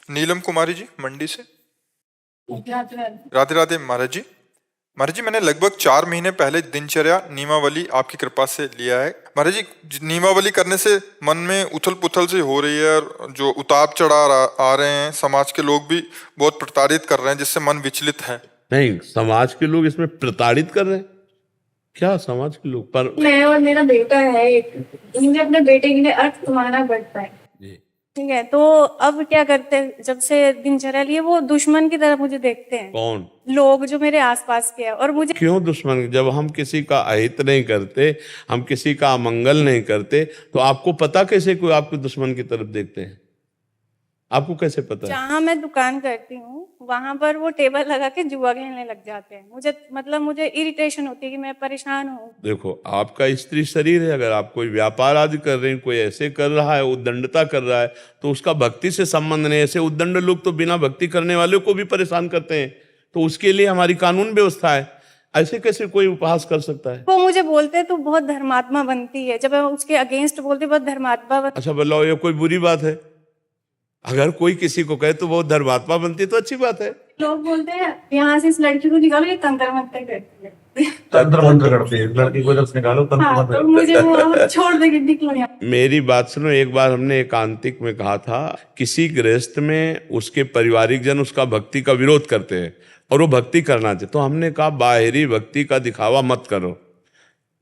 नीलम कुमारी जी मंडी से। राधे राधे। राधे राधे महाराज जी। महाराज जी, मैंने लगभग 4 महीने पहले दिनचर्या नियमावली आपकी कृपा से लिया है। महाराज जी, नियमावली करने से मन में उथल पुथल से हो रही है और जो उतार चढ़ाव आ रहे हैं, समाज के लोग भी बहुत प्रताड़ित कर रहे हैं, जिससे मन विचलित है। नहीं, समाज के लोग इसमें प्रताड़ित कर रहे हैं क्या? समाज के लोग पर मैं और मेरा बेटा है एक, मुझे अपने बेटे के लिए अर्थ तुम्हारा बढ़ता है। ठीक है, तो अब क्या करते हैं, जब से दिनचर्या लिए वो दुश्मन की तरह मुझे देखते हैं। कौन लोग जो मेरे आसपास के हैं। और मुझे क्यों दुश्मन? जब हम किसी का अहित नहीं करते, हम किसी का अमंगल नहीं करते, तो आपको पता कैसे कोई आपको दुश्मन की तरफ देखते हैं? आपको कैसे पता है? जहाँ मैं दुकान करती हूँ वहां पर वो टेबल लगा के जुआ खेलने लग जाते हैं। मुझे इरिटेशन होती है कि मैं परेशान हूँ। देखो, आपका स्त्री शरीर है, अगर आप कोई व्यापार आदि कर रहे हैं, कोई ऐसे कर रहा है, उद्दंडता कर रहा है, तो उसका भक्ति से संबंध नहीं। ऐसे उद्दंड लोग तो बिना भक्ति करने वाले को भी परेशान करते हैं, तो उसके लिए हमारी कानून व्यवस्था है। ऐसे कैसे कोई उपहास कर सकता है? वो मुझे बोलते हैं तो बहुत धर्मात्मा बनती है, जब मैं उसके अगेंस्ट बोलती बहुत धर्मात्मा बनती। अच्छा बताओ, ये कोई बुरी बात है? अगर कोई किसी को कहे तो वो धर्मात्मा बनती है तो अच्छी बात है। लोग बोलते हैं यहाँ से इस लड़की को निकालो, ये तंत्र मंत्र करती है। तंत्र मंत्र करती है लड़की को, जब निकालो तंत्र हाँ, मंत्र तो करती मुझे है। वो छोड़ देगी, निकलो यहाँ। मेरी बात सुनो, एक बार हमने एकांतिक में कहा था, किसी गृहस्थ में उसके पारिवारिक जन उसका भक्ति का विरोध करते हैं और वो भक्ति करना चाहिए, तो हमने कहा बाहरी भक्ति का दिखावा मत करो।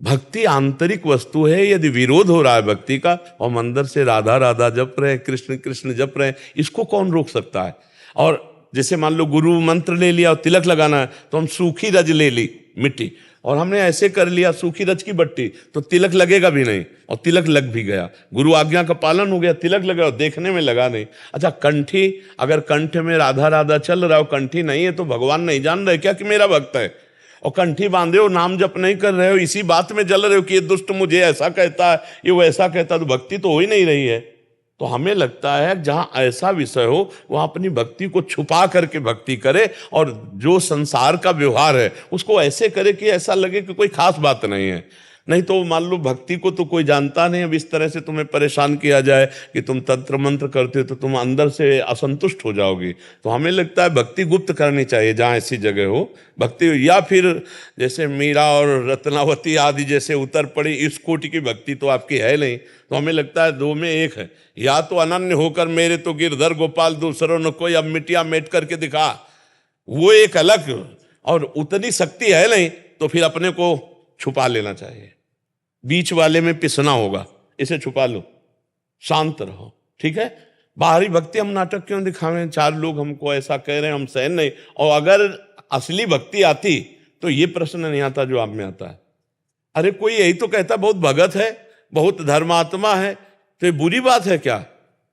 भक्ति आंतरिक वस्तु है। यदि विरोध हो रहा है भक्ति का, और अंदर से राधा राधा जप रहे, कृष्ण कृष्ण जप रहे, इसको कौन रोक सकता है? और जैसे मान लो गुरु मंत्र ले लिया और तिलक लगाना है, तो हम सूखी रज ले ली मिट्टी, और हमने ऐसे कर लिया सूखी रज की बट्टी, तो तिलक लगेगा भी नहीं, और तिलक लग भी गया। गुरु आज्ञा का पालन हो गया, तिलक लगा और देखने में लगा नहीं। अच्छा, कंठी, अगर कंठ में राधा राधा चल रहा हो, कंठी नहीं है, तो भगवान नहीं जान रहे क्या कि मेरा भक्त है? और कंठी बांधे हो, नाम जप नहीं कर रहे हो, इसी बात में जल रहे हो कि ये दुष्ट मुझे ऐसा कहता है, ये वैसा कहता है, तो भक्ति तो हो ही नहीं रही है। तो हमें लगता है जहां ऐसा विषय हो वहां अपनी भक्ति को छुपा करके भक्ति करे, और जो संसार का व्यवहार है उसको ऐसे करे कि ऐसा लगे कि कोई खास बात नहीं है। नहीं तो मान लो भक्ति को तो कोई जानता नहीं, अब इस तरह से तुम्हें परेशान किया जाए कि तुम तंत्र मंत्र करते हो, तो तुम अंदर से असंतुष्ट हो जाओगी। तो हमें लगता है भक्ति गुप्त करनी चाहिए जहाँ ऐसी जगह हो भक्ति, या फिर जैसे मीरा और रत्नावती आदि जैसे उतर पड़ी, इस कोटि की भक्ति तो आपकी है नहीं। तो हमें लगता है दो में एक है, या तो अनन्य होकर मेरे तो गिरधर गोपाल दूसरों न कोई, अब मिटिया मेट करके दिखा, वो एक अलग, और उतनी शक्ति है नहीं तो फिर अपने को छुपा लेना चाहिए। बीच वाले में पिसना होगा, इसे छुपा लो, शांत रहो, ठीक है? बाहरी भक्ति हम नाटक क्यों दिखावें? 4 लोग हमको ऐसा कह रहे हैं, हम सहन नहीं। और अगर असली भक्ति आती तो ये प्रश्न नहीं आता जो आप में आता है। अरे कोई यही तो कहता बहुत भगत है, बहुत धर्मात्मा है, तो ये बुरी बात है क्या?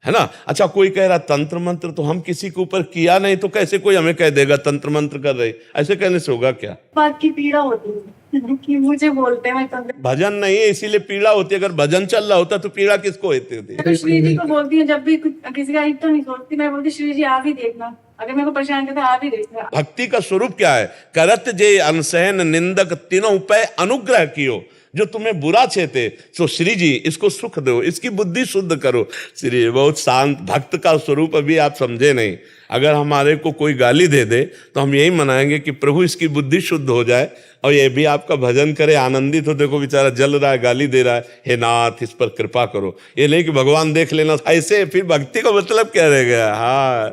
है ना? अच्छा, कोई कह रहा तंत्र मंत्र, तो हम किसी के ऊपर किया नहीं तो कैसे कोई हमें कह देगा तंत्र मंत्र कर रहे? ऐसे कहने से होगा क्या? बात की पीड़ा होती है कि मुझे बोलते हैं मैं तंत्र। भजन नहीं है इसीलिए पीड़ा होती है। अगर भजन चल रहा होता तो पीड़ा किसको होती होती? मैं श्री जी को बोलती हूँ, जब भी किसी का हित तो नहीं सोचती, मैं बोलती श्री जी आप ही देखना, अगर मेरे को परेशान करता आप ही देखना। भक्ति का स्वरूप क्या है? करत जे अनसहन निंदक तीनों पे अनुग्रह कियो, जो तुम्हें बुरा छेते तो श्री जी इसको सुख दो, इसकी बुद्धि शुद्ध करो। श्री बहुत शांत भक्त का स्वरूप अभी आप समझे नहीं। अगर हमारे को कोई गाली दे दे तो हम यही मनाएंगे कि प्रभु इसकी बुद्धि शुद्ध हो जाए, और ये भी आपका भजन करे आनंदित हो। देखो बेचारा जल रहा है, गाली दे रहा है, हे नाथ इस पर कृपा करो। ये नहीं कि भगवान देख लेना, ऐसे फिर भक्ति का मतलब क्या रह गया? हाँ।